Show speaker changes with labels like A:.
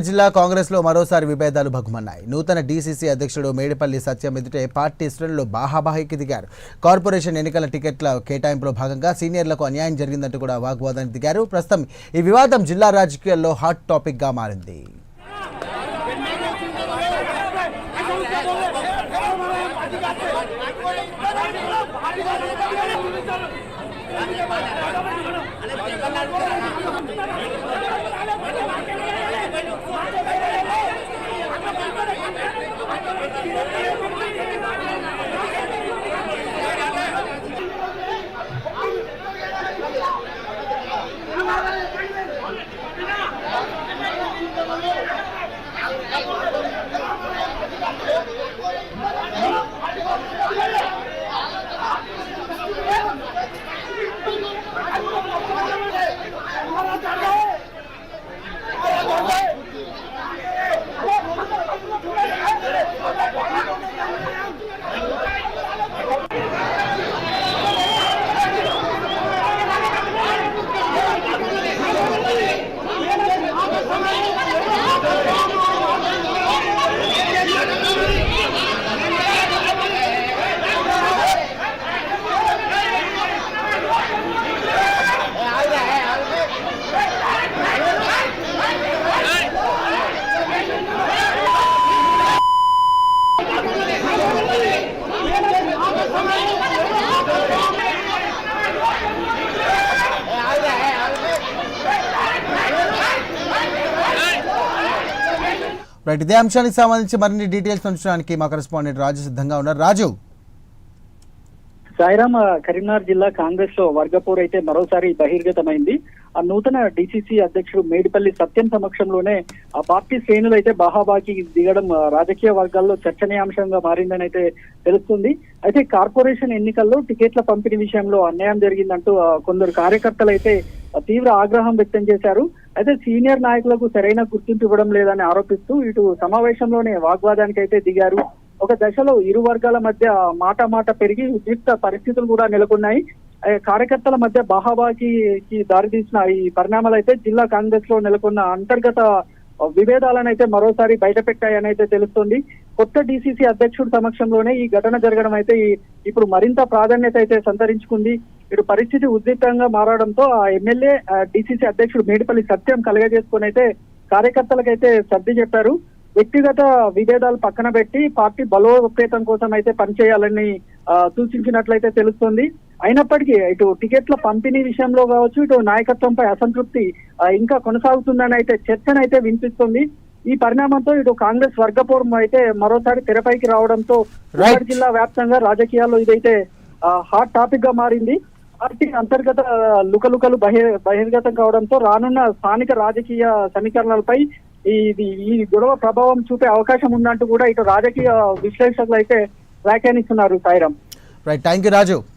A: జిల్లా కాంగ్రెస్ లో మరోసారి విభేదాలు భగ్గుమన్నాయి. నూతన డీసీసీ అధ్యక్షుడు మేడిపల్లి సత్యం ఎదుటే పార్టీ శ్రేణులు బాహాబాహికి దిగారు. కార్పొరేషన్ ఎన్నికల టికెట్ల కేటాయింపులో భాగంగా సీనియర్లకు అన్యాయం జరిగిందంటూ కూడా వాగ్వాదానికి దిగారు. ప్రస్తుతం ఈ వివాదం జిల్లా రాజకీయాల్లో హాట్ టాపిక్ గా మారింది. రైట్, ఇదే అంశానికి సంబంధించి మరిన్ని డీటెయిల్స్ ఉంచడానికి మా కరెస్పాండెంట్ రాజు సిద్ధంగా ఉన్నారు. రాజు,
B: సాయిరామ్, కరీంనగర్ జిల్లా కాంగ్రెస్ లో వర్గపోరు అయితే మరోసారి బహిర్గతమైంది. ఆ నూతన డీసీసీ అధ్యక్షుడు మేడిపల్లి సత్యం సమక్షంలోనే ఆ పార్టీ శ్రేణులు అయితే బాహాబాకి దిగడం రాజకీయ వర్గాల్లో చర్చనీయాంశంగా మారిందని అయితే తెలుస్తుంది. అయితే కార్పొరేషన్ ఎన్నికల్లో టికెట్ల పంపిణీ విషయంలో అన్యాయం జరిగిందంటూ కొందరు కార్యకర్తలు అయితే తీవ్ర ఆగ్రహం వ్యక్తం చేశారు. అయితే సీనియర్ నాయకులకు సరైన గుర్తింపు ఇవ్వడం లేదని ఆరోపిస్తూ ఇటు సమావేశంలోనే వాగ్వాదానికి అయితే దిగారు. ఒక దశలో ఇరు వర్గాల మధ్య మాట పెరిగి ఉద్రిక్త పరిస్థితులు కూడా నెలకొన్నాయి. కార్యకర్తల మధ్య బాహాబాకి దారితీసిన ఈ పరిణామాలు అయితే జిల్లా కాంగ్రెస్ లో నెలకొన్న అంతర్గత విభేదాలను అయితే మరోసారి బయటపెట్టాయని అయితే తెలుస్తుంది. కొత్త డీసీసీ అధ్యక్షుడి సమక్షంలోనే ఈ ఘటన జరగడం అయితే ఇప్పుడు మరింత ప్రాధాన్యత అయితే సంతరించుకుంది. ఇటు పరిస్థితి ఉద్రిక్తంగా మారడంతో ఆ ఎమ్మెల్యే డీసీసీ అధ్యక్షుడు మేడిపల్లి సత్యం కలగజేసుకుని అయితే కార్యకర్తలకైతే సర్ది చెప్పారు. వ్యక్తిగత విభేదాలు పక్కన పెట్టి పార్టీ బలోపేతం కోసం అయితే పనిచేయాలని సూచించినట్లయితే తెలుస్తుంది. అయినప్పటికీ ఇటు టికెట్ల పంపిణీ విషయంలో కావచ్చు, ఇటు నాయకత్వంపై అసంతృప్తి ఇంకా కొనసాగుతుందని అయితే చర్చనైతే వినిపిస్తుంది. ఈ పరిణామంతో ఇటు కాంగ్రెస్ వర్గపోరం అయితే మరోసారి తెరపైకి రావడంతో జిల్లా వ్యాప్తంగా రాజకీయాల్లో ఇదైతే హాట్ టాపిక్ గా మారింది. పార్టీ అంతర్గత లుకలుకలు బహిర్గతం కావడంతో రానున్న స్థానిక రాజకీయ సమీకరణలపై ఈ గొడవ ప్రభావం చూపే అవకాశం ఉందంటూ కూడా ఇటు రాజకీయ విశ్లేషకులు అయితే వ్యాఖ్యానిస్తున్నారు. Sairam.
A: Right, thank you Raju.